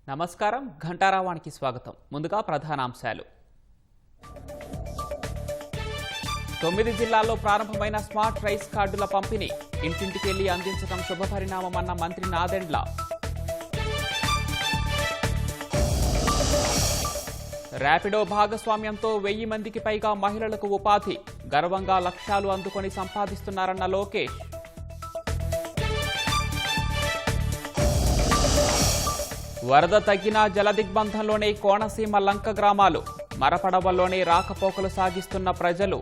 నమస్కారం ఘంటారావానికి స్వాగతం. ముందుగా ప్రధానాంశాలు. 9 జిల్లాల్లో ప్రారంభమైన స్మార్ట్ రైస్ కార్డుల పంపిణీ. ఇంటింటికెళ్లి అందించడం శుభపరిణామమన్న మంత్రి నాదెండ్ల. ర్యాపిడో భాగస్వామ్యంతో 1000 మందికి పైగా మహిళలకు ఉపాధి. గర్వంగా లక్ష్యాలు అందుకొని సంపాదిస్తున్నారన్న లోకేష్. వరద తగ్గిన జలదిగ్బంధంలోనే కోనసీమ లంక గ్రామాలు. మరపడవల్లోనే రాకపోకలు సాగిస్తున్న ప్రజలు.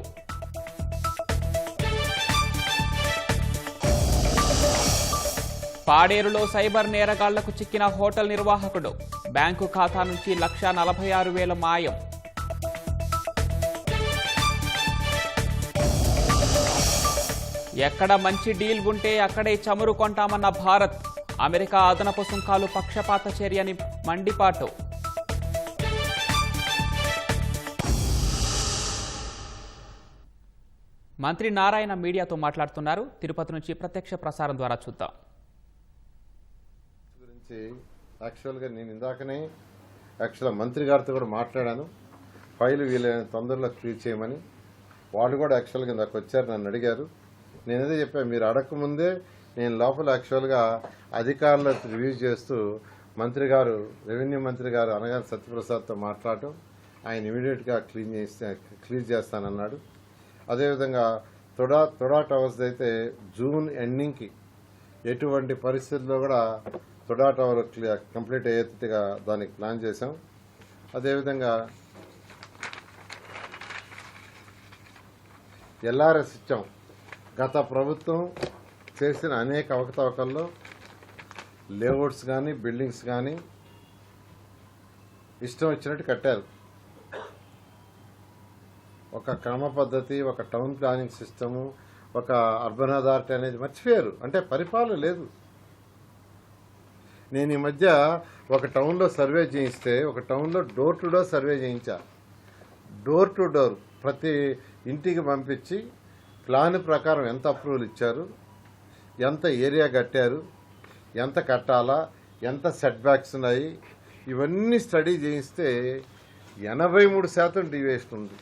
పాడేరులో సైబర్ నేరగాళ్లకు చిక్కిన హోటల్ నిర్వాహకుడు. బ్యాంకు ఖాతా నుంచి 1,46,000 మాయం. ఎక్కడ మంచి డీల్ ఉంటే అక్కడే చమురు కొంటామన్న భారత్. అమెరికా అదనపు సుంకాలు పక్షపాత చర్యని మండిపాటు. మంత్రి నారాయణ మీడియాతో మాట్లాడుతున్నారు. తిరుపతి నుంచి ప్రత్యక్ష ప్రసారం ద్వారా చూద్దాం. యాక్చువల్గా నేను ఇందాకనే మంత్రి గారితో కూడా మాట్లాడాను. ఫైల్ వీలైన తొందరలో క్లియర్ చేయమని. వాళ్ళు కూడా యాక్చువల్గా ఇందాక వచ్చారు, నన్ను అడిగారు. నేనేదో చెప్పాను, మీరు అడగకముందే నేను లోపల యాక్చువల్గా అధికారులకు రివ్యూ చేస్తూ మంత్రి గారు, రెవెన్యూ మంత్రి గారు అనగానే సత్యప్రసాద్తో మాట్లాడటం, ఆయన ఇమీడియట్గా క్లియర్ చేస్తానన్నాడు. అదేవిధంగా తొడా టవర్స్ అయితే జూన్ ఎండింగ్కి ఎటువంటి పరిస్థితుల్లో కూడా తొడా టవర్ కంప్లీట్ అయ్యేట్టుగా దానికి ప్లాన్ చేశాం. అదేవిధంగా ఎల్ఆర్ఎస్ ఇచ్చాం. గత ప్రభుత్వం చేసిన అనేక అవకతవకల్లో లేఅవుట్స్ కానీ బిల్డింగ్స్ కానీ ఇష్టం వచ్చినట్టు కట్టారు. ఒక క్రమ పద్ధతి, ఒక టౌన్ ప్లానింగ్ సిస్టము, ఒక అర్బన్ అథారిటీ అనేది మర్చిపోయారు. అంటే పరిపాలన లేదు. నేను ఈ మధ్య ఒక టౌన్లో సర్వే చేయిస్తే, ఒక టౌన్లో డోర్ టు డోర్ సర్వే చేయించా. డోర్ టు డోర్ ప్రతి ఇంటికి పంపించి ప్లాన్ ప్రకారం ఎంత అప్రూవల్ ఇచ్చారు, ఎంత ఏరియా కట్టారు, ఎంత కట్టాలా, ఎంత సెట్ బ్యాక్స్ ఉన్నాయి, ఇవన్నీ స్టడీ చేయిస్తే 83% డీవియేషన్ ఉంది.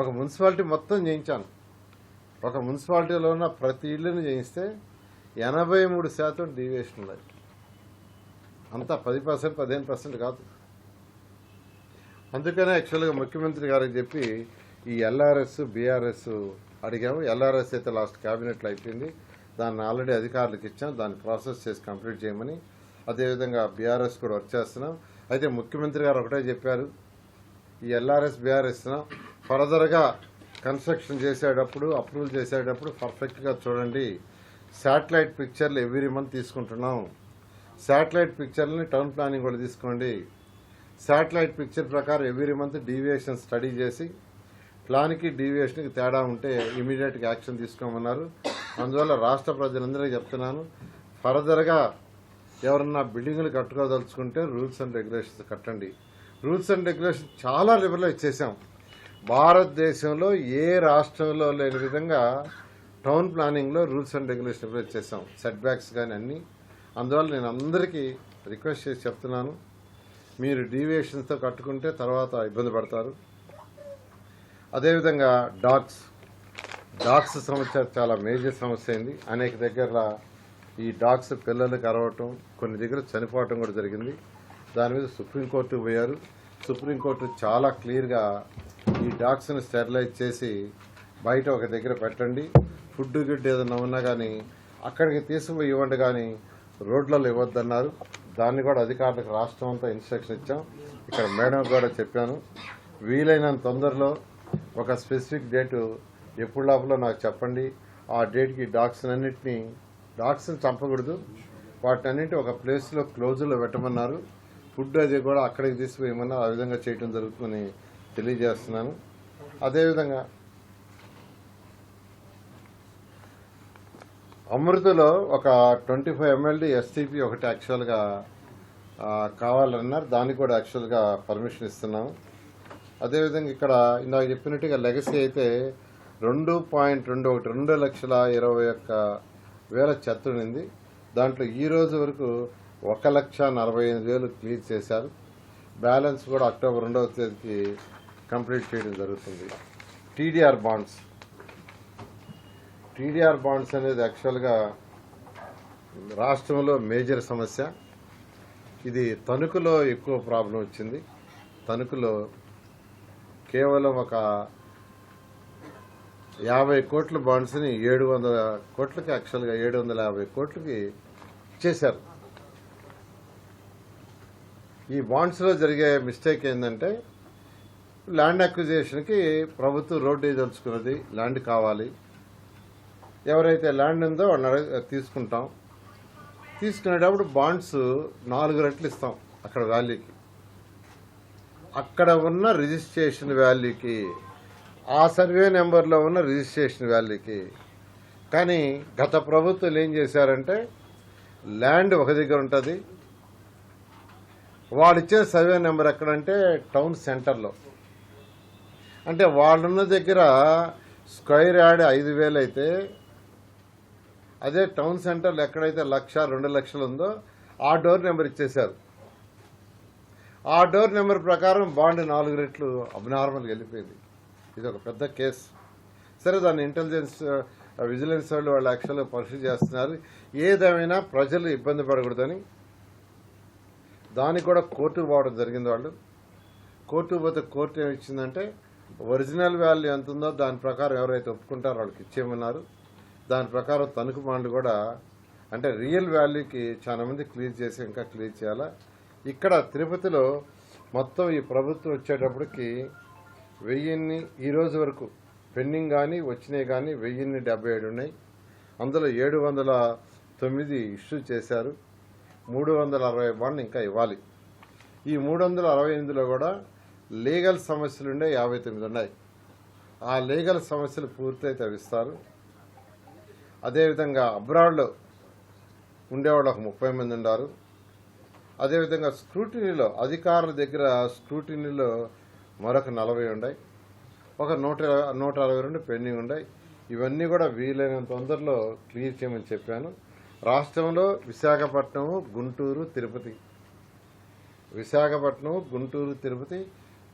ఒక మున్సిపాలిటీ మొత్తం చేయించాను. ఒక మున్సిపాలిటీలో ఉన్న ప్రతి ఇళ్ళని చేయిస్తే 83% డీవియేషన్ ఉన్నాయి. అంతా 10%, 15% కాదు. అందుకనే యాక్చువల్గా ముఖ్యమంత్రి గారికి చెప్పి ఈ ఎల్ఆర్ఎస్, బీఆర్ఎస్ అడిగాము. ఎల్ఆర్ఎస్ అయితే లాస్ట్ క్యాబినెట్లో అయిపోయింది. దాన్ని ఆల్రెడీ అధికారులకు ఇచ్చాం, దాన్ని ప్రాసెస్ చేసి కంప్లీట్ చేయమని. అదేవిధంగా బీఆర్ఎస్ కూడా వర్క్ చేస్తున్నాం. అయితే ముఖ్యమంత్రి గారు ఒకటే చెప్పారు, ఈ ఎల్ఆర్ఎస్, బీఆర్ఎస్ ఫర్దర్గా కన్స్ట్రక్షన్ చేసేటప్పుడు, అప్రూవల్ చేసేటప్పుడు పర్ఫెక్ట్గా చూడండి. శాటిలైట్ పిక్చర్లు ఎవ్రీ మంత్ తీసుకుంటున్నాం. శాటిలైట్ పిక్చర్లని టౌన్ ప్లానింగ్ కూడా తీసుకోండి. శాటిలైట్ పిక్చర్ ప్రకారం ఎవ్రీ మంత్ డీవియేషన్ స్టడీ చేసి ప్లాన్కి డీవియేషన్కి తేడా ఉంటే ఇమీడియట్గా యాక్షన్ తీసుకోమన్నారు. అందువల్ల రాష్ట్ర ప్రజలందరికీ చెప్తున్నాను, ఫర్దర్గా ఎవరన్నా బిల్డింగులు కట్టుకోదలుచుకుంటే రూల్స్ అండ్ రెగ్యులేషన్స్ కట్టండి. రూల్స్ అండ్ రెగ్యులేషన్ చాలా లిబరలైజ్ చేశాం. భారతదేశంలో ఏ రాష్ట్రంలో లేని విధంగా టౌన్ ప్లానింగ్లో రూల్స్ అండ్ రెగ్యులేషన్ లిబరలైజ్ చేశాం, సెట్ బ్యాక్స్ కానీ అన్నీ. అందువల్ల నేను అందరికీ రిక్వెస్ట్ చేసి చెప్తున్నాను, మీరు డీవియేషన్స్తో కట్టుకుంటే తర్వాత ఇబ్బంది పడతారు. అదేవిధంగా డాగ్స్ సమస్య చాలా మేజర్ సమస్య అయింది. అనేక దగ్గర ఈ డాగ్స్ పిల్లలకు అరవటం, కొన్ని దగ్గర చనిపోవటం కూడా జరిగింది. దాని మీద సుప్రీంకోర్టుకు పోయారు. సుప్రీంకోర్టు చాలా క్లియర్గా ఈ డాగ్స్ని స్టెరిలైజ్ చేసి బయట ఒక దగ్గర పెట్టండి, ఫుడ్ గిడ్డు ఏదన్నా ఉన్నా కానీ అక్కడికి తీసుకుపోయి ఇవ్వండి, కానీ రోడ్లలో ఇవ్వద్దన్నారు. దాన్ని కూడా అధికారులకు రాష్ట్రం అంతా ఇన్స్ట్రక్షన్ ఇచ్చాం. ఇక్కడ మేడం కూడా చెప్పాను, వీలైనంత తొందరలో ఒక స్పెసిఫిక్ డేటు ఎప్పుడు లోపల నాకు చెప్పండి. ఆ డేట్కి డాగ్స్ని చంపకూడదు, వాటినన్నింటి ఒక ప్లేస్లో క్లోజ్లో పెట్టమన్నారు. ఫుడ్ అది కూడా అక్కడికి తీసుకుపోయమన్నారు. ఆ విధంగా చేయడం జరుగుతుందని తెలియజేస్తున్నాను. అదేవిధంగా అమృతలో ఒక 25 ml ఎస్టీపీ ఒకటి యాక్చువల్గా కావాలన్నారు. దానికి కూడా యాక్చువల్గా పర్మిషన్ ఇస్తున్నాము. అదేవిధంగా ఇక్కడ ఇందాక చెప్పినట్టుగా లెగసీ అయితే 2.21 2,20,1,000 చెత్త ఉంది. దాంట్లో ఈ రోజు వరకు 1,45,000 క్లియర్ చేశారు. బ్యాలెన్స్ కూడా అక్టోబర్ 2వ తేదీకి కంప్లీట్ చేయడం జరుగుతుంది. టీడీఆర్ బాండ్స్ అనేది యాక్చువల్గా రాష్ట్రంలో మేజర్ సమస్య. ఇది తణుకులో ఎక్కువ ప్రాబ్లం వచ్చింది. తణుకులో కేవలం ఒక 50 కోట్ల బాండ్స్ని 700 కోట్లకి యాక్చువల్గా 750 కోట్లకి ఇచ్చేశారు. ఈ బాండ్స్లో జరిగే మిస్టేక్ ఏంటంటే ల్యాండ్ అక్విజిషన్కి ప్రభుత్వం రోడ్డు వేయదలుచుకున్నది, ల్యాండ్ కావాలి. ఎవరైతే ల్యాండ్ ఉందో వాళ్ళని తీసుకుంటాం. తీసుకునేటప్పుడు బాండ్స్ 4 రెట్లు ఇస్తాం అక్కడ వాల్యూకి, అక్కడ ఉన్న రిజిస్ట్రేషన్ వాల్యూకి, ఆ సర్వే నెంబర్లో ఉన్న రిజిస్ట్రేషన్ వాల్యూకి. కానీ గత ప్రభుత్వాలు ఏం చేశారంటే ల్యాండ్ ఒక దగ్గర ఉంటుంది, వాళ్ళు ఇచ్చే సర్వే నెంబర్ ఎక్కడంటే టౌన్ సెంటర్లో. అంటే వాళ్ళున్న దగ్గర స్క్వేర్ యార్డ్ 5,000 అయితే అదే టౌన్ సెంటర్లో ఎక్కడైతే 1,00,000, 2,00,000 ఉందో ఆ డోర్ నెంబర్ ఇచ్చేశారు. ఆ డోర్ నెంబర్ ప్రకారం బాండ్ 4 రెట్లు అబ్నార్మల్గా వెళ్ళిపోయింది. ఇది ఒక పెద్ద కేసు. సరే, దాన్ని ఇంటెలిజెన్స్ విజిలెన్స్ వాళ్ళు యాక్చువల్గా పరిశీలి చేస్తున్నారు. ఏదేమైనా ప్రజలు ఇబ్బంది పడకూడదని దానికి కూడా కోర్టుకు పోవడం జరిగింది. వాళ్ళు కోర్టుకు పోతే కోర్టు ఏమి ఇచ్చిందంటే ఒరిజినల్ వాల్యూ ఎంత ఉందో దాని ప్రకారం ఎవరైతే ఒప్పుకుంటారో వాళ్ళకి ఇచ్చేయమన్నారు. దాని ప్రకారం తణుకు బాండ్లు కూడా అంటే రియల్ వాల్యూకి చాలా మంది క్లియర్ చేసి ఇంకా క్లియర్ చేయాలా. ఇక్కడ తిరుపతిలో మొత్తం ఈ ప్రభుత్వం వచ్చేటప్పటికి 1000 ఈ రోజు వరకు పెండింగ్ కానీ వచ్చినాయి కానీ 1077 ఉన్నాయి. అందులో 709 ఇష్యూ చేశారు. 360 బాండ్లు ఇంకా ఇవ్వాలి. ఈ 368లో కూడా లీగల్ సమస్యలుండే 59 ఉన్నాయి. ఆ లీగల్ సమస్యలు పూర్తయితే అవి ఇస్తారు. అదేవిధంగా అబ్రాడ్లో ఉండేవాళ్ళు ఒక 30 మంది ఉన్నారు. అదేవిధంగా స్క్రూటినీలో అధికారుల దగ్గర స్క్రూటినీలో మరొక 40 ఉన్నాయి. ఒక 162 పెండింగ్ ఉన్నాయి. ఇవన్నీ కూడా వీలైనంత తొందరలో క్లియర్ చేయమని చెప్పాను. రాష్ట్రంలో విశాఖపట్నం, గుంటూరు, తిరుపతి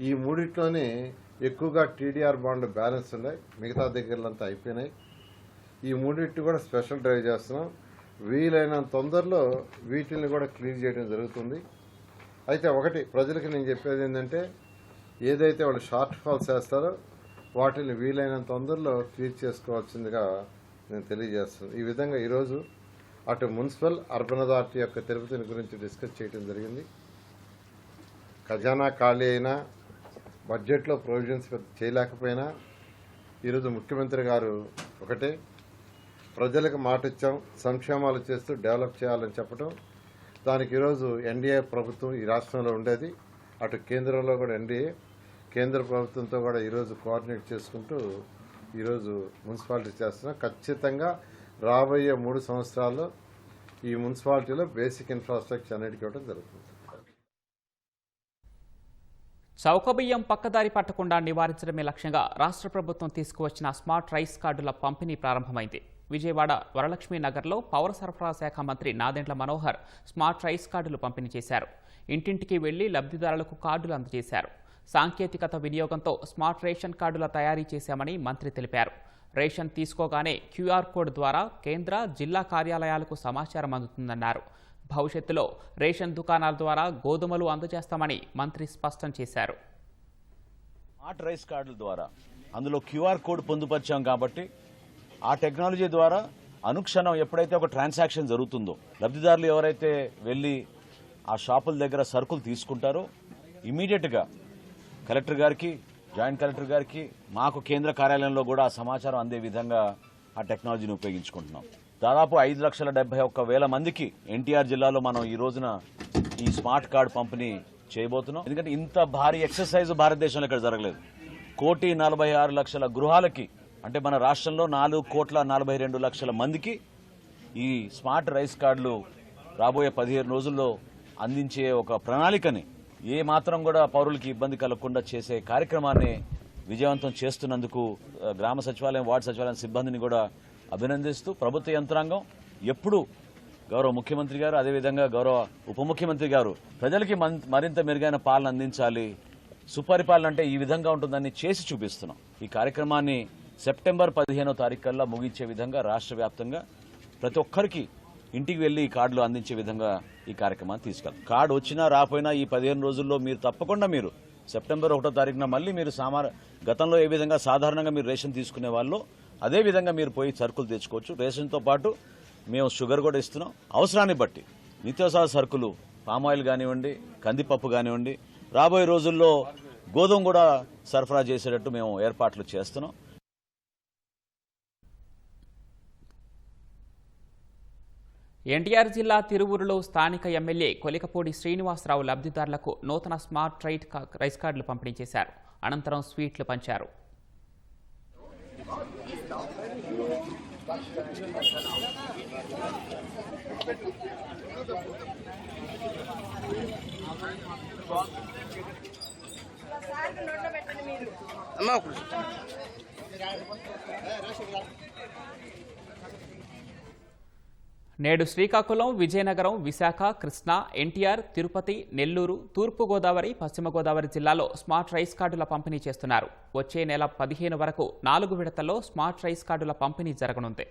ఈ మూడిట్లోనే ఎక్కువగా టీడీఆర్ బాండ్ బ్యాలెన్స్ ఉన్నాయి. మిగతా దగ్గరలంతా అయిపోయినాయి. ఈ మూడింటిని కూడా స్పెషల్ డ్రైవ్ చేస్తున్నాం. వీలైనంత తొందరలో వీటిని కూడా క్లియర్ చేయడం జరుగుతుంది. అయితే ఒకటి ప్రజలకు నేను చెప్పేది ఏంటంటే ఏదైతే వాళ్ళు షార్ట్ ఫాల్స్ చేస్తారో వాటిని వీలైనంత తొందరలో క్లియర్ చేసుకోవాల్సిందిగా నేను తెలియజేస్తున్నాను. ఈ విధంగా ఈరోజు అటు మున్సిపల్ అర్బన్ అథారిటీ యొక్క తిరుపతిని గురించి డిస్కస్ చేయడం జరిగింది. ఖజానా ఖాళీ అయినా బడ్జెట్లో ప్రొవిజన్స్ చేయలేకపోయినా ఈరోజు ముఖ్యమంత్రి గారు ఒకటే ప్రజలకు మాట ఇచ్చాం, సంక్షేమాలు చేస్తూ డెవలప్ చేయాలని చెప్పడం. దానికి ఈరోజు ఎన్డీఏ ప్రభుత్వం ఈ రాష్ట్రంలో ఉండేది, అటు కేంద్రంలో కూడా ఎన్డీఏ కేంద్ర ప్రభుత్వంతో కూడా ఈరోజు కోఆర్డినేట్ చేసుకుంటూ ఈరోజు మున్సిపాలిటీ చేస్తున్నాం. ఖచ్చితంగా రాబోయే 3 సంవత్సరాల్లో ఈ మున్సిపాలిటీలో బేసిక్ ఇన్ఫ్రాస్ట్రక్చర్ అన్నిటికీ ఇవ్వడం జరుగుతుంది. చౌకబియ్యం పక్కదారి పట్టకుండా నివారించడమే లక్ష్యంగా రాష్ట్ర ప్రభుత్వం తీసుకువచ్చిన స్మార్ట్ రైస్ కార్డుల పంపిణీ ప్రారంభమైంది. విజయవాడ వరలక్ష్మీ నగర్లో పౌర సరఫరా శాఖ మంత్రి నాదెండ్ల మనోహర్ స్మార్ట్ రైస్ కార్డులు పంపిణీ చేశారు. ఇంటింటికి వెళ్లి లబ్ధిదారులకు కార్డులు అందజేశారు. సాంకేతికత వినియోగంతో స్మార్ట్ రేషన్ కార్డుల తయారీ చేశామని మంత్రి తెలిపారు. రేషన్ తీసుకోగానే క్యూఆర్ కోడ్ ద్వారా కేంద్ర, జిల్లా కార్యాలయాలకు సమాచారం అందుతుందన్నారు. భవిష్యత్తులో రేషన్ దుకాణాల ద్వారా గోధుమలు అందజేస్తామని మంత్రి స్పష్టం చేశారు. స్మార్ట్ రైస్ కార్డుల ద్వారా అందులో క్యూఆర్ కోడ్ పొందుపరిచాం కాబట్టి ఆ టెక్నాలజీ ద్వారా అనుక్షణం ఎప్పుడైతే ఒక ట్రాన్సాక్షన్ జరుగుతుందో లబ్ధిదారులు ఎవరైతే వెళ్ళి ఆ షాపుల దగ్గర సరుకులు తీసుకుంటారో ఇమీడియట్గా కలెక్టర్ గారికి, జాయింట్ కలెక్టర్ గారికి, మాకు కేంద్ర కార్యాలయంలో కూడా ఆ సమాచారం అందే విధంగా ఆ టెక్నాలజీని ఉపయోగించుకుంటున్నాం. దాదాపు 5,71,000 మందికి ఎన్టీఆర్ జిల్లాలో మనం ఈ రోజున ఈ స్మార్ట్ కార్డు పంపిణీ చేయబోతున్నాం. ఎందుకంటే ఇంత భారీ ఎక్సర్సైజ్ భారతదేశంలో ఇక్కడ జరగలేదు. 1,46,00,000 గృహాలకి అంటే మన రాష్ట్రంలో 4,42,00,000 మందికి ఈ స్మార్ట్ రైస్ కార్డులు రాబోయే 15 రోజుల్లో అందించే ఒక ప్రణాళికని ఏ మాత్రం కూడా పౌరులకి ఇబ్బంది కలగకుండా చేసే కార్యక్రమాన్ని విజయవంతం చేస్తున్నందుకు గ్రామ సచివాలయం, వార్డు సచివాలయం సిబ్బందిని కూడా అభినందిస్తూ ప్రభుత్వ యంత్రాంగం ఎప్పుడు గౌరవ ముఖ్యమంత్రి గారు, అదేవిధంగా గౌరవ ఉప ముఖ్యమంత్రి గారు ప్రజలకి మరింత మెరుగైన పాలన అందించాలి, సుపరిపాలన అంటే ఈ విధంగా ఉంటుందని చేసి చూపిస్తున్నాం. ఈ కార్యక్రమాన్ని సెప్టెంబర్ 15వ తారీఖు కల్లా ముగించే విధంగా రాష్ట్ర వ్యాప్తంగా ప్రతి ఒక్కరికి ఇంటికి వెళ్లి ఈ కార్డులు అందించే విధంగా ఈ కార్యక్రమాన్ని తీసుకెళ్తాం. కార్డు వచ్చినా రాపోయినా ఈ 15 రోజుల్లో మీరు తప్పకుండా సెప్టెంబర్ 1వ తారీఖున మళ్ళీ మీరు గతంలో ఏ విధంగా సాధారణంగా మీరు రేషన్ తీసుకునే వాళ్ళు అదే విధంగా మీరు పోయి సరుకులు తెచ్చుకోవచ్చు. రేషన్తో పాటు మేము షుగర్ కూడా ఇస్తున్నాం. అవసరాన్ని బట్టి నిత్యావసర సరుకులు, పామాయిల్ కానివ్వండి, కందిపప్పు కానివ్వండి, రాబోయే రోజుల్లో గోధుమ కూడా సరఫరా చేసేటట్టు మేము ఏర్పాట్లు చేస్తున్నాం. ఎన్టీఆర్ జిల్లా తిరువూరులో స్థానిక ఎమ్మెల్యే కొలికపూడి శ్రీనివాసరావు లబ్ధిదారులకు నూతన స్మార్ట్ రైస్ కార్డులు పంపిణీ చేశారు. అనంతరం స్వీట్లు పంచారు. నేడు శ్రీకాకుళం, విజయనగరం, విశాఖ, కృష్ణా, ఎన్టీఆర్, తిరుపతి, నెల్లూరు, తూర్పుగోదావరి, పశ్చిమ గోదావరి జిల్లాలో స్మార్ట్ రైస్ కార్డుల పంపిణీ చేస్తున్నారు. వచ్చే నెల 15 వరకు 4 విడతల్లో స్మార్ట్ రైస్ కార్డుల పంపిణీ జరగనుంది.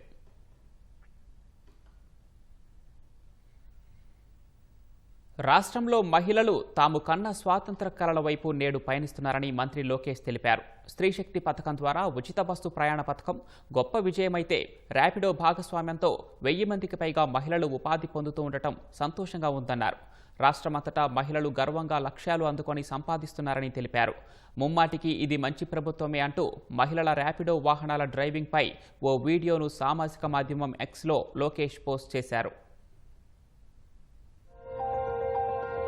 రాష్ట్రంలో మహిళలు తాము కన్న స్వాతంత్ర కలల వైపు నేడు పయనిస్తున్నారని మంత్రి లోకేష్ తెలిపారు. స్త్రీశక్తి పథకం ద్వారా ఉచిత బస్సు ప్రయాణ పథకం గొప్ప విజయమైతే ర్యాపిడో భాగస్వామ్యంతో 1000 మందికి పైగా మహిళలు ఉపాధి పొందుతూ ఉండటం సంతోషంగా ఉందన్నారు. రాష్ట్రమంతటా మహిళలు గర్వంగా లక్ష్యాలు అందుకొని సంపాదిస్తున్నారని తెలిపారు. ముమ్మాటికి ఇది మంచి ప్రభుత్వమే అంటూ మహిళల ర్యాపిడో వాహనాల డ్రైవింగ్పై ఓ వీడియోను సామాజిక మాధ్యమం ఎక్స్లో లోకేష్ పోస్ట్ చేశారు.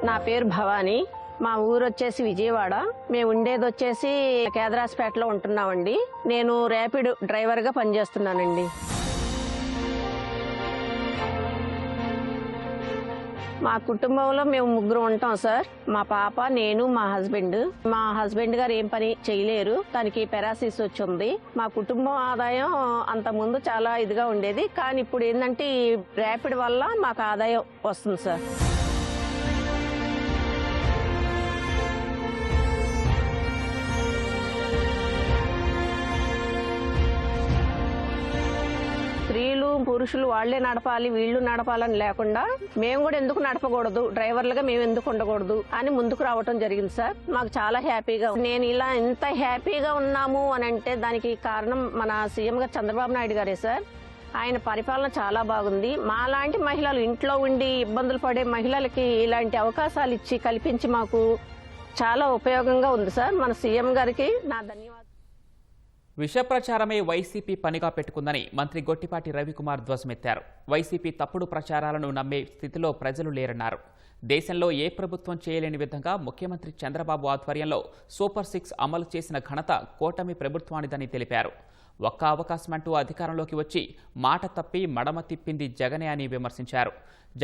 నా పేరు భవానీ. మా ఊరు వచ్చేసి విజయవాడ. మేము ఉండేది వచ్చేసి కేదరాస్పేటలో ఉంటున్నామండి. నేను ర్యాపిడ్ డ్రైవర్గా పనిచేస్తున్నానండి. మా కుటుంబంలో మేము 3 ఉంటాం సార్. మా పాప, నేను, మా హస్బెండ్. మా హస్బెండ్ గారు ఏం పని చేయలేరు, తనకి పెరాసిస్ వచ్చింది. మా కుటుంబం ఆదాయం అంత ముందు చాలా ఇదిగా ఉండేది, కానీ ఇప్పుడు ఏంటంటే ఈ ర్యాపిడ్ వల్ల మాకు ఆదాయం వస్తుంది సార్. స్త్రీలు పురుషులు వాళ్లే నడపాలి, వీళ్ళు నడపాలని లేకుండా మేము కూడా ఎందుకు నడపకూడదు, డ్రైవర్లుగా మేము ఎందుకు ఉండకూడదు అని ముందుకు రావటం జరిగింది సార్. మాకు చాలా హ్యాపీగా, నేను ఇలా ఎంత హ్యాపీగా ఉన్నాము అని అంటే దానికి కారణం మన సీఎం గారు చంద్రబాబు నాయుడు గారే సార్. ఆయన పరిపాలన చాలా బాగుంది. మాలాంటి మహిళలు, ఇంట్లో ఉండి ఇబ్బందులు పడే మహిళలకి ఇలాంటి అవకాశాలు ఇచ్చి కల్పించి మాకు చాలా ఉపయోగంగా ఉంది సార్. మన సీఎం గారికి నా ధన్యవాదాలు. విష ప్రచారమే వైసీపీ పనిగా పెట్టుకుందని మంత్రి గొట్టిపాటి రవికుమార్ ధ్వజమెత్తారు. వైసీపీ తప్పుడు ప్రచారాలను నమ్మే స్థితిలో ప్రజలు లేరన్నారు. దేశంలో ఏ ప్రభుత్వం చేయలేని విధంగా ముఖ్యమంత్రి చంద్రబాబు ఆధ్వర్యంలో సూపర్ 6 అమలు చేసిన ఘనత కూటమి ప్రభుత్వానిదని తెలిపారు. ఒక్క అవకాశమంటూ అధికారంలోకి వచ్చి మాట తప్పి మడమ తిప్పింది జగనే అని విమర్శించారు.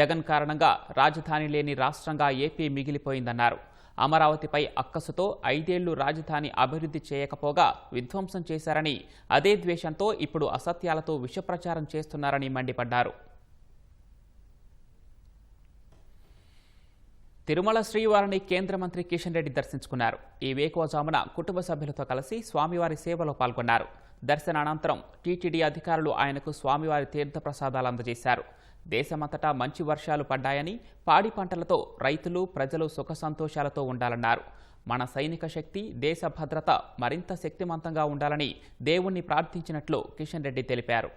జగన్ కారణంగా రాజధాని లేని రాష్ట్రంగా ఏపీ మిగిలిపోయిందన్నారు. అమరావతిపై అక్కసుతో 5 ఏళ్లు రాజధాని అభివృద్ధి చేయకపోగా విధ్వంసం చేశారని, అదే ద్వేషంతో ఇప్పుడు అసత్యాలతో విషప్రచారం చేస్తున్నారని మండిపడ్డారు. తిరుమల శ్రీవారిని కేంద్ర మంత్రి కిషన్ రెడ్డి దర్శించుకున్నారు. ఈ వేకువజామున కుటుంబ సభ్యులతో కలిసి స్వామివారి సేవలో పాల్గొన్నారు. దర్శనానంతరం టీటీడీ అధికారులు ఆయనకు స్వామివారి తీర్థప్రసాదాలు అందజేశారు. దేశమంతటా మంచి వర్షాలు పడ్డాయని, పాడి పంటలతో రైతులు, ప్రజలు సుఖ సంతోషాలతో ఉండాలన్నారు. మన సైనిక శక్తి, దేశ భద్రత మరింత శక్తిమంతంగా ఉండాలని దేవుణ్ణి ప్రార్థించినట్లు కిషన్ రెడ్డి తెలిపారు.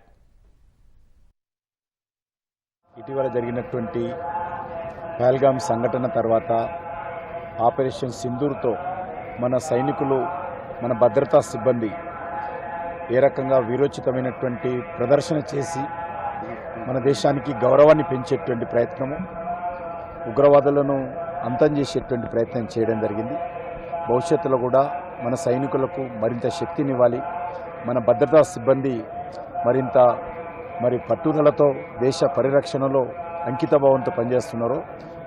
ఇటీవల జరిగినటువంటి పహల్గామ్ సంఘటన తర్వాత ఆపరేషన్ సింధూర్తో మన సైనికులు, మన భద్రతా సిబ్బంది ఏ రకంగా వీరోచితమైనటువంటి ప్రదర్శన చేసి మన దేశానికి గౌరవాన్ని పెంచేటువంటి ప్రయత్నము, ఉగ్రవాదులను అంతం చేసేటువంటి ప్రయత్నం చేయడం జరిగింది. భవిష్యత్తులో కూడా మన సైనికులకు మరింత శక్తినివ్వాలి. మన భద్రతా సిబ్బంది మరింత పట్టుదలతో దేశ పరిరక్షణలో అంకితభావంతో పనిచేస్తున్నారో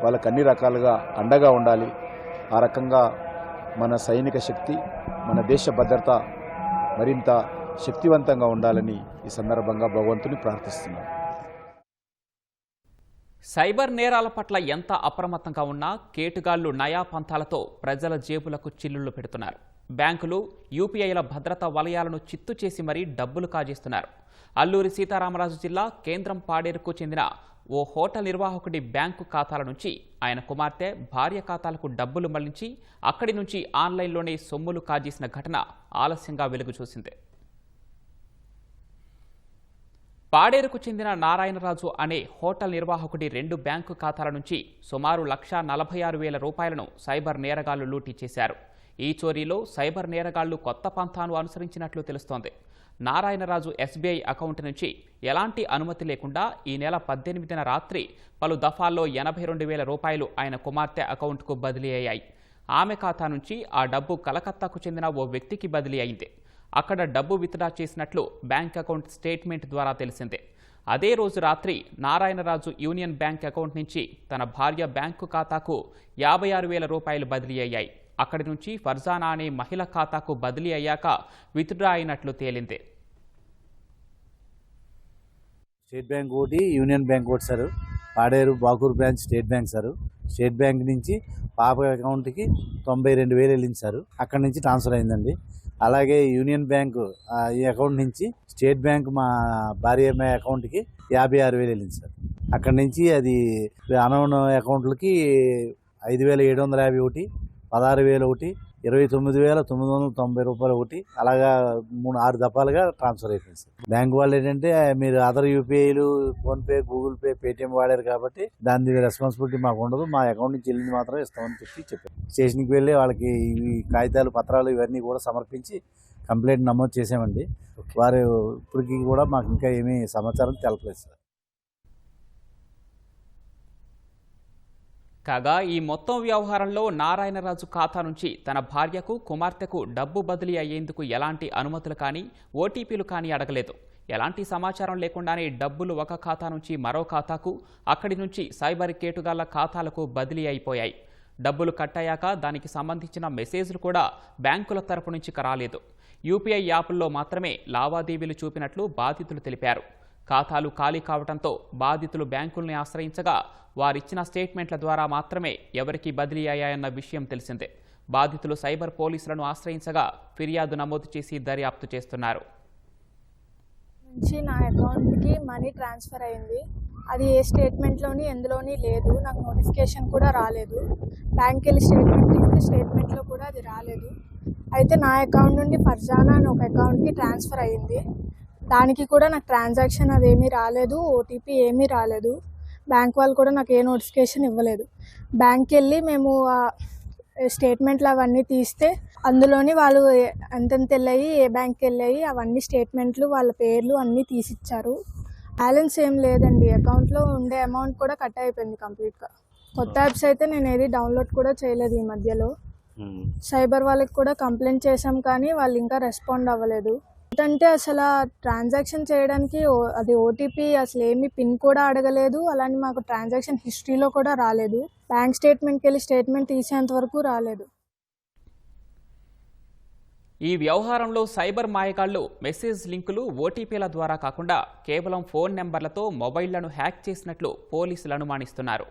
వాళ్ళకు అన్ని రకాలుగా అండగా ఉండాలి. ఆ రకంగా మన సైనిక శక్తి, మన దేశ భద్రత మరింత శక్తివంతంగా ఉండాలని ఈ సందర్భంగా భగవంతుని ప్రార్థిస్తున్నాను. సైబర్ నేరాల పట్ల ఎంత అప్రమత్తంగా ఉన్నా కేటుగాళ్లు నయా పంథాలతో ప్రజల జేబులకు చిల్లులు పెడుతున్నారు. బ్యాంకులు, యూపీఐల భద్రతా వలయాలను చిత్తు చేసి మరీ డబ్బులు కాజేస్తున్నారు. అల్లూరి సీతారామరాజు జిల్లా కేంద్రం పాడేరుకు చెందిన ఓ హోటల్ నిర్వాహకుడి బ్యాంకు ఖాతాల నుంచి ఆయన కుమార్తె, భార్య ఖాతాలకు డబ్బులు మళ్లించి అక్కడి నుంచి ఆన్లైన్లోనే సొమ్ములు కాజేసిన ఘటన ఆలస్యంగా వెలుగు చూసింది. పాడేరుకు చెందిన నారాయణరాజు అనే హోటల్ నిర్వాహకుడి 2 బ్యాంకు ఖాతాల నుంచి సుమారు 1,46,000 రూపాయలను సైబర్ నేరగాళ్లు లూటీ చేశారు. ఈ చోరీలో సైబర్ నేరగాళ్లు కొత్త పంథాను అనుసరించినట్లు తెలుస్తోంది. నారాయణరాజు ఎస్బీఐ అకౌంట్ నుంచి ఎలాంటి అనుమతి లేకుండా ఈ నెల 18న రాత్రి పలు దఫాల్లో 82,000 రూపాయలు ఆయన కుమార్తె అకౌంట్కు బదిలీ అయ్యాయి. ఆమె ఖాతా నుంచి ఆ డబ్బు కలకత్తాకు చెందిన ఓ వ్యక్తికి బదిలీ అయింది. అక్కడ డబ్బు విత్డ్రా చేసినట్లు బ్యాంక్ అకౌంట్ స్టేట్మెంట్ ద్వారా తెలిసిందే. అదే రోజు రాత్రి నారాయణరాజు యూనియన్ బ్యాంక్ అకౌంట్ నుంచి తన భార్య బ్యాంకు ఖాతాకు 56,000 రూపాయలు బదిలీ అయ్యాయి. అక్కడి నుంచి ఫర్జానా అనే మహిళ ఖాతాకు బదిలీ అయ్యాక విత్డ్రా అయినట్లు తేలింది. స్టేట్ బ్యాంక్ ఒకటి, యూనియన్ బ్యాంక్ ఒకటి sir. Paderu Bakuru branch state bank sir. State bank నుంచి పాప అకౌంట్కి 92,000 వెళ్ళింది సార్. అక్కడి నుంచి ట్రాన్స్ఫర్ అయిందండి. అలాగే యూనియన్ బ్యాంక్ ఈ అకౌంట్ నుంచి స్టేట్ బ్యాంక్ మా భార్య అకౌంట్కి 56,000 వెళ్ళింది సార్. అక్కడి నుంచి అది అనౌన్ అకౌంట్లకి 5,750 ఒకటి, 16,000 ఒకటి, 29,990 రూపాయలు ఒకటి, అలాగా 6 దఫాలుగా ట్రాన్స్ఫర్ అయిపోయింది సార్. బ్యాంక్ వాళ్ళు ఏంటంటే మీరు అదర్ యూపీఐలు, ఫోన్పే, గూగుల్ పే, పేటిఎం వాడారు కాబట్టి దాని రెస్పాన్సిబిలిటీ మాకు ఉండదు, మా అకౌంట్ నుంచి వెళ్ళింది మాత్రం ఇస్తామని చెప్పారు. స్టేషన్కి వెళ్ళి వాళ్ళకి ఈ కాగితాలు, పత్రాలు ఇవన్నీ కూడా సమర్పించి కంప్లైంట్ నమోదు చేసామండి. వారు ఇప్పటికీ కూడా మాకు ఇంకా ఏమీ సమాచారం తెలపలేదు సార్. కాగా ఈ మొత్తం వ్యవహారంలో నారాయణరాజు ఖాతా నుంచి తన భార్యకు, కుమార్తెకు డబ్బు బదిలీ అయ్యేందుకు ఎలాంటి అనుమతులు కానీ, ఓటీపీలు కానీ అడగలేదు. ఎలాంటి సమాచారం లేకుండానే డబ్బులు ఒక ఖాతా నుంచి మరో ఖాతాకు, అక్కడి నుంచి సైబర్ కేటుగాళ్ల ఖాతాలకు బదిలీ అయిపోయాయి. డబ్బులు కట్టయ్యాక దానికి సంబంధించిన మెసేజ్లు కూడా బ్యాంకుల తరపు నుంచి రాలేదు. యూపీఐ యాప్ల్లో మాత్రమే లావాదేవీలు చూపినట్లు బాధితులు తెలిపారు. ఖాతాలు ఖాళీ కావడంతో బాధితులు బ్యాంకుల్ని ఆశ్రయించగా వారిచ్చిన స్టేట్మెంట్ల ద్వారా మాత్రమే ఎవరికి బదిలీ అయ్యాయన్న విషయం తెలిసిందే. బాధితులు సైబర్ పోలీసులను ఆశ్రయించగా ఫిర్యాదు నమోదు చేసి దర్యాప్తు చేస్తున్నారు. నుంచి నా అకౌంట్కి మనీ ట్రాన్స్ఫర్ అయింది. అది ఏ స్టేట్మెంట్లోని ఎందులోని లేదు. నాకు నోటిఫికేషన్ కూడా రాలేదు. బ్యాంక్కి వెళ్ళి స్టేట్మెంట్ ఇస్తే స్టేట్మెంట్లో కూడా అది రాలేదు. అయితే నా అకౌంట్ నుండి ఫర్జానా అని ఒక అకౌంట్కి ట్రాన్స్ఫర్ అయ్యింది. దానికి కూడా నాకు ట్రాన్సాక్షన్ అదేమీ రాలేదు, ఓటీపీ ఏమీ రాలేదు. బ్యాంక్ వాళ్ళు కూడా నాకు ఏ నోటిఫికేషన్ ఇవ్వలేదు. బ్యాంక్కి వెళ్ళి మేము స్టేట్మెంట్లు అవన్నీ తీస్తే అందులోని వాళ్ళు ఎంతెంత వెళ్ళాయి, ఏ బ్యాంక్కి వెళ్ళాయి అవన్నీ స్టేట్మెంట్లు, వాళ్ళ పేర్లు అన్నీ తీసిచ్చారు. బ్యాలెన్స్ ఏం లేదండి. అకౌంట్లో ఉండే అమౌంట్ కూడా కట్ అయిపోయింది కంప్లీట్గా. కొత్త యాప్స్ అయితే నేను ఏది డౌన్లోడ్ కూడా చేయలేదు ఈ మధ్యలో. సైబర్ వాళ్ళకి కూడా కంప్లైంట్ చేశాం కానీ వాళ్ళు ఇంకా రెస్పాండ్ అవ్వలేదు. ఏంటంటే అసలు ట్రాన్సాక్షన్ చేయడానికి అది ఓటీపీ అసలు ఏమీ పిన్ కూడా అడగలేదు. అలానే మాకు ట్రాన్సాక్షన్ హిస్టరీలో కూడా రాలేదు. బ్యాంక్ స్టేట్మెంట్కి వెళ్ళి స్టేట్మెంట్ తీసేంత వరకు రాలేదు. ఈ వ్యవహారంలో సైబర్ మాయగాళ్లు మెసేజ్ లింకులు, ఓటీపీల ద్వారా కాకుండా కేవలం ఫోన్ నెంబర్లతో మొబైళ్లను హ్యాక్ చేసినట్లు పోలీసులు అనుమానిస్తున్నారు.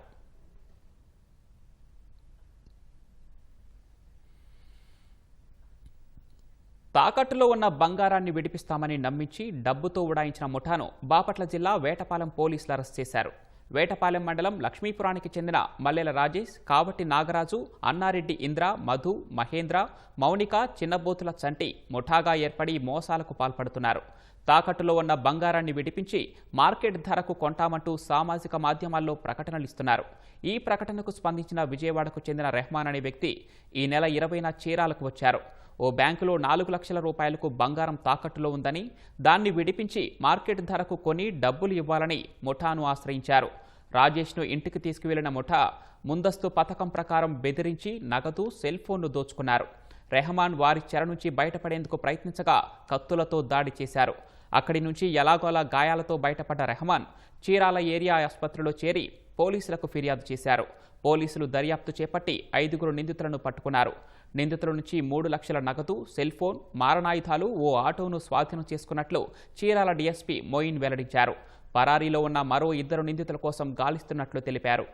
తాకట్టులో ఉన్న బంగారాన్ని విడిపిస్తామని నమ్మించి డబ్బుతో ఉడాయించిన ముఠాను బాపట్ల జిల్లా వేటపాలెం పోలీసులు అరెస్ట్ చేశారు. వేటపాలెం మండలం లక్ష్మీపురానికి చెందిన మల్లెల రాజేష్, కావటి నాగరాజు, అన్నారెడ్డి ఇంద్ర, మధు, మహేంద్ర, మౌనిక, చిన్నబోతుల చంటి ముఠాగా ఏర్పడి మోసాలకు పాల్పడుతున్నారు. తాకట్టులో ఉన్న బంగారాన్ని విడిపించి మార్కెట్ ధరకు కొంటామంటూ సామాజిక మాధ్యమాల్లో ప్రకటనలు ఇస్తున్నారు. ఈ ప్రకటనకు స్పందించిన విజయవాడకు చెందిన రెహమాన్ అనే వ్యక్తి ఈ నెల 20న చీరాలకు వచ్చారు. ఓ బ్యాంకులో 4 లక్షల రూపాయలకు బంగారం తాకట్టులో ఉందని, దాన్ని విడిపించి మార్కెట్ ధరకు కొని డబ్బులు ఇవ్వాలని ముఠాను ఆశ్రయించారు. రాజేష్ను ఇంటికి తీసుకువెళ్లిన ముఠా ముందస్తు పథకం ప్రకారం బెదిరించి నగదు, సెల్ ఫోన్ను దోచుకున్నారు. రెహమాన్ వారి చెర నుంచి బయటపడేందుకు ప్రయత్నించగా కత్తులతో దాడి చేశారు. అక్కడి నుంచి ఎలాగోలా గాయాలతో బయటపడ్డ రెహమాన్ చీరాల ఏరియా ఆసుపత్రిలో చేరి పోలీసులకు ఫిర్యాదు చేశారు. పోలీసులు దర్యాప్తు చేపట్టి 5 నిందితులను పట్టుకున్నారు. నిందితుల నుంచి 3 లక్షల నగదు, సెల్ ఫోన్, మారణాయుధాలు, ఓ ఆటోను స్వాధీనం చేసుకున్నట్లు చీరాల డీఎస్పీ మోయిన్ వెల్లడించారు. పరారీలో ఉన్న మరో 2 నిందితుల కోసం గాలిస్తున్నట్లు తెలిపారు.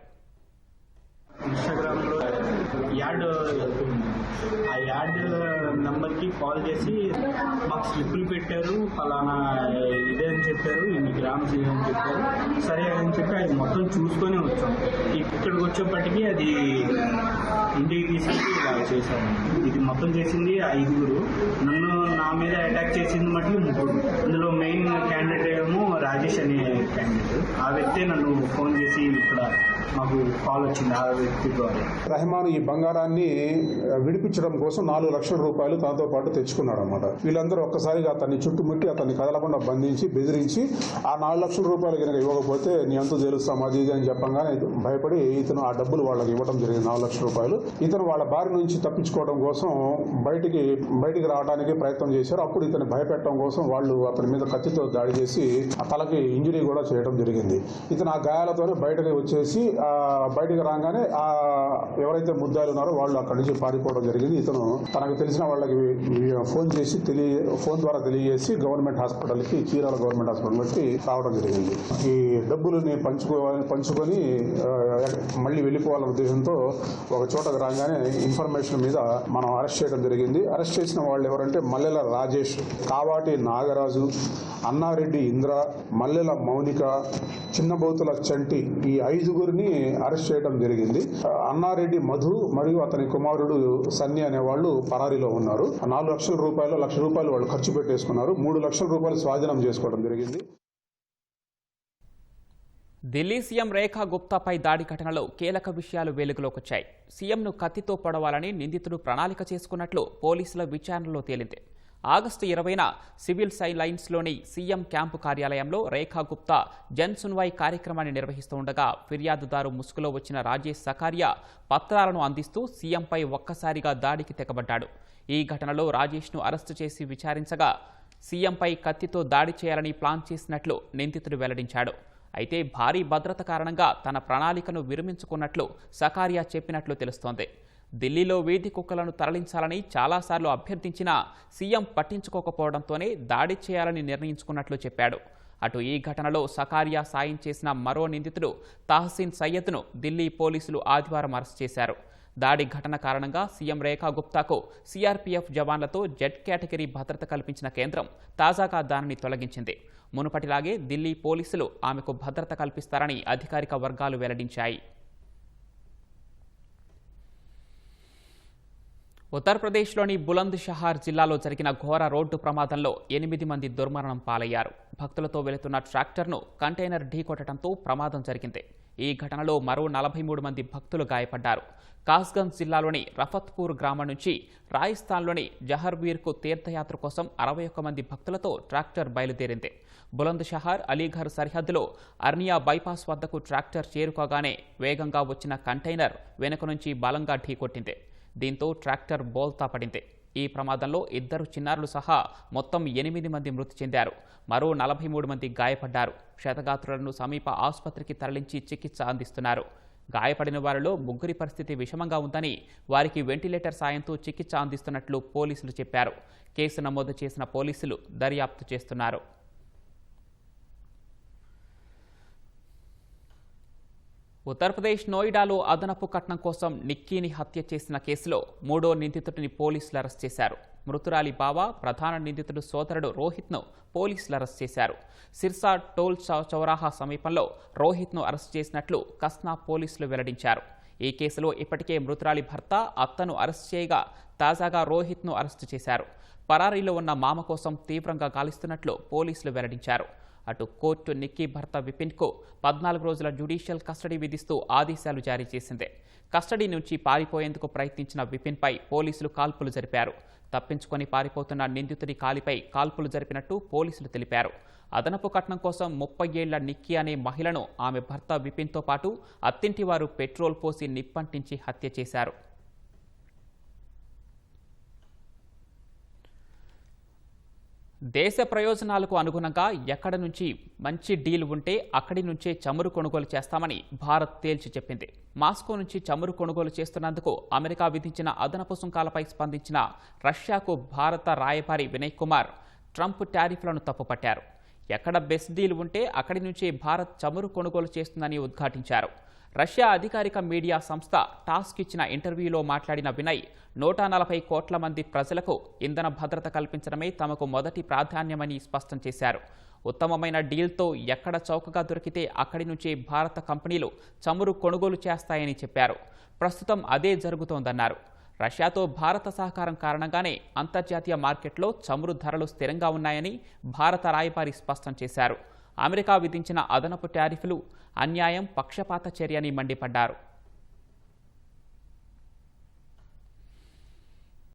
ఇన్స్టాగ్రామ్లో యాడ్ ఆ యాడ్ నెంబర్కి కాల్ చేసి మాకు స్లిప్పులు పెట్టారు, ఫలానా ఇదే అని చెప్పారు, ఇన్ని గ్రామ్స్ అని చెప్పారు. సరే అని చెప్పి అది మొత్తం చూసుకొని వచ్చాం. ఇక్కడికి వచ్చేప్పటికీ అది ఇంటికి తీసుకెళ్ళి ఇలా చేశాము. ఇది మొత్తం చేసింది 5. నన్ను నా మీద అటాక్ చేసింది మటుకు 3. అందులో మెయిన్ క్యాండిడేట్ ఏమో రాజేష్ అనే క్యాండిడేట్. ఆ వ్యక్తే నన్ను ఫోన్ చేసి ఇక్కడ మాకు కాల్ వచ్చింది ఆ వ్యక్తి ద్వారా. రెహమాన్ ఈ బంగారాన్ని విడిపించడం కోసం 4 లక్షల రూపాయలు తనతో పాటు తెచ్చుకున్నాడు అన్నమాట. వీళ్ళందరూ ఒక్కసారిగా అతన్ని చుట్టుముట్టి అతన్ని కదలకుండా బంధించి బెదిరించి ఆ 4 లక్షల రూపాయలు కనుక ఇవ్వకపోతే నీ అంతు తెలుస్తాం అది ఇది అని చెప్పగానే భయపడి ఇతను ఆ డబ్బులు వాళ్ళకి ఇవ్వడం జరిగింది. 4 లక్షల రూపాయలు. ఇతను వాళ్ళ బారి నుంచి తప్పించుకోవడం కోసం బయటికి రావడానికి ప్రయత్నం చేశారు. అప్పుడు ఇతను భయపెట్టడం కోసం వాళ్ళు అతని మీద కత్తితో దాడి చేసి ఆ తలకి ఇంజరీ కూడా చేయడం జరిగింది. ఇతను ఆ గాయాలతోనే బయటకు వచ్చేసి బయటికి రాగానే ఎవరైతే ముద్దాయిలు ఉన్నారో వాళ్ళు అక్కడి నుంచి పారిపోవడం జరిగింది. ఇతను తనకు తెలిసిన వాళ్ళకి ఫోన్ ద్వారా తెలియజేసి గవర్నమెంట్ హాస్పిటల్కి చీరాల గవర్నమెంట్ హాస్పిటల్కి రావడం జరిగింది. ఈ డబ్బులని పంచుకొని మళ్ళీ వెళ్ళిపోవాలనే ఉద్దేశంతో ఒక చోటకు రాగానే ఇన్ఫర్మేషన్ మీద మనం అరెస్ట్ చేయడం జరిగింది. అరెస్ట్ చేసిన వాళ్ళు ఎవరంటే మల్లెల రాజేష్, కావాటి నాగరాజు, అన్నారెడ్డి ఇంద్ర, మల్లెల మౌనిక, చిన్నబోతుల చంటి, ఈ 5గురిని అరెస్ట్ చేయడం జరిగింది. అన్నారెడ్డి మధు మరియు అతని కుమారుడు సన్ని అనే వాళ్ళు పరారీలో ఉన్నారు. 4 లక్షల రూపాయలు, 1 లక్ష రూపాయలు వాళ్ళు ఖర్చు పెట్టేసుకున్నారు. 3 లక్షల రూపాయలు స్వాధీనం చేసుకోవడం జరిగింది. ఢిల్లీ సీఎం రేఖా గుప్తాపై దాడి ఘటనలో కీలక విషయాలు వెలుగులోకొచ్చాయి. సీఎంను కత్తితో పొడవాలని నిందితుడు ప్రణాళిక చేసుకున్నట్లు పోలీసుల విచారణలో తేలింది. ఆగస్టు 20న సివిల్ లైన్స్లోని సీఎం క్యాంపు కార్యాలయంలో రేఖా గుప్తా జన్ సున్వాయ్ కార్యక్రమాన్ని నిర్వహిస్తూ ఉండగా ఫిర్యాదుదారు ముసుగులో వచ్చిన రాజేష్ సకారియా పత్రాలను అందిస్తూ సీఎంపై ఒక్కసారిగా దాడికి తెగబడ్డాడు. ఈ ఘటనలో రాజేష్ను అరెస్టు చేసి విచారించగా సీఎంపై కత్తితో దాడి చేయాలని ప్లాన్ చేసినట్లు నిందితుడు వెల్లడించాడు. అయితే భారీ భద్రత కారణంగా తన ప్రణాళికను విరమించుకున్నట్లు సకారియా చెప్పినట్లు తెలుస్తోంది. ఢిల్లీలో వీధి కుక్కలను తరలించాలని చాలాసార్లు అభ్యర్థించినా సీఎం పట్టించుకోకపోవడంతోనే దాడి చేయాలని నిర్ణయించుకున్నట్లు చెప్పాడు. అటు ఈ ఘటనలో సకారియా సాయం చేసిన మరో నిందితుడు తహసీన్ సయ్యద్ను ఢిల్లీ పోలీసులు ఆదివారం అరెస్ట్ చేశారు. దాడి ఘటన కారణంగా సీఎం రేఖా గుప్తాకు సీఆర్పీఎఫ్ జవాన్లతో జెడ్ కేటగిరీ భద్రత కల్పించిన కేంద్రం తాజాగా దానిని తొలగించింది. మునుపటిలాగే ఢిల్లీ పోలీసులు ఆమెకు భద్రత కల్పిస్తారని అధికారిక వర్గాలు వెల్లడించాయి. ఉత్తరప్రదేశ్లోని బులంద్ షహర్ జిల్లాలో జరిగిన ఘోర రోడ్డు ప్రమాదంలో 8 మంది దుర్మరణం పాలయ్యారు. భక్తులతో వెళుతున్న ట్రాక్టర్ను కంటైనర్ ఢీకొట్టడంతో ప్రమాదం జరిగింది. ఈ ఘటనలో మరో 43 మంది భక్తులు గాయపడ్డారు. కాస్గంజ్ జిల్లాలోని రఫత్పూర్ గ్రామం నుంచి రాజస్థాన్లోని జహర్వీర్కు తీర్థయాత్ర కోసం 61 మంది భక్తులతో ట్రాక్టర్ బయలుదేరింది. బులంద్ షహర్ అలీఘర్ సరిహద్దులో అర్నియా బైపాస్ వద్దకు ట్రాక్టర్ చేరుకోగానే వేగంగా వచ్చిన కంటైనర్ వెనుక నుంచి బలంగా ఢీకొట్టింది. దీంతో ట్రాక్టర్ బోల్తా పడింది. ఈ ప్రమాదంలో 2 చిన్నారులు సహా మొత్తం 8 మంది మృతి చెందారు. మరో 43 మంది గాయపడ్డారు. క్షతగాత్రులను సమీప ఆసుపత్రికి తరలించి చికిత్స అందిస్తున్నారు. గాయపడిన వారిలో 3 పరిస్థితి విషమంగా ఉందని, వారికి వెంటిలేటర్ సాయంతో చికిత్స అందిస్తున్నట్లు పోలీసులు చెప్పారు. కేసు నమోదు చేసిన పోలీసులు దర్యాప్తు చేస్తున్నారు. ఉత్తరప్రదేశ్ నోయిడాలో అదనపు కట్నం కోసం నిక్కీని హత్య చేసిన కేసులో 3వ నిందితుడిని పోలీసులు అరెస్ట్ చేశారు. మృతురాలి బావ, ప్రధాన నిందితుడు సోదరుడు రోహిత్ను పోలీసులు అరెస్ట్ చేశారు. సిర్సా టోల్ చౌరాహా సమీపంలో రోహిత్ను అరెస్ట్ చేసినట్లు కస్నా పోలీసులు వెల్లడించారు. ఈ కేసులో ఇప్పటికే మృతురాలి భర్త, అత్తను అరెస్ట్ చేయగా తాజాగా రోహిత్ను అరెస్టు చేశారు. పరారీలో ఉన్న మామ కోసం తీవ్రంగా గాలిస్తున్నట్లు పోలీసులు వెల్లడించారు. అటు కోర్టు నిక్కీ భర్త విపిన్కు 14 రోజుల జ్యుడిషియల్ కస్టడీ విధిస్తూ ఆదేశాలు జారీ చేసింది. కస్టడీ నుంచి పారిపోయేందుకు ప్రయత్నించిన విపిన్పై పోలీసులు కాల్పులు జరిపారు. తప్పించుకొని పారిపోతున్న నిందితుడి కాలిపై కాల్పులు జరిపినట్టు పోలీసులు తెలిపారు. అదనపు కట్నం కోసం 30 ఏళ్ల నిక్కీ అనే మహిళను ఆమె భర్త విపిన్తో పాటు అత్తింటి వారు పెట్రోల్ పోసి నిప్పంటించి హత్య చేశారు. దేశ ప్రయోజనాలకు అనుగుణంగా ఎక్కడి నుంచి మంచి డీల్ ఉంటే అక్కడి నుంచే చమురు కొనుగోలు చేస్తామని భారత్ తేల్చి చెప్పింది. మాస్కో నుంచి చమురు కొనుగోలు చేస్తున్నందుకు అమెరికా విధించిన అదనపు సుంకాలపై స్పందించిన రష్యాకు భారత రాయబారి వినయ్ కుమార్ ట్రంప్ టారిఫ్లను తప్పుపట్టారు. ఎక్కడ బెస్ట్ డీల్ ఉంటే అక్కడి నుంచే భారత్ చమురు కొనుగోలు చేస్తుందని ఉద్ఘాటించారు. రష్యా అధికారిక మీడియా సంస్థ టాస్క్ ఇచ్చిన ఇంటర్వ్యూలో మాట్లాడిన వినయ్ 140 కోట్ల మంది ప్రజలకు ఇంధన భద్రత కల్పించడమే తమకు మొదటి ప్రాధాన్యమని స్పష్టం చేశారు. ఉత్తమమైన డీల్తో ఎక్కడ చౌకగా దొరికితే అక్కడి నుంచే భారత కంపెనీలు చమురు కొనుగోలు చేస్తాయని చెప్పారు. ప్రస్తుతం అదే జరుగుతోందన్నారు. రష్యాతో భారత సహకారం కారణంగానే అంతర్జాతీయ మార్కెట్లో చమురు ధరలు స్థిరంగా ఉన్నాయని భారత రాయబారి స్పష్టం చేశారు. అమెరికా విధించిన అదనపు టారిఫ్లు అన్యాయం, పక్షపాత చర్యని మండిపడ్డారు.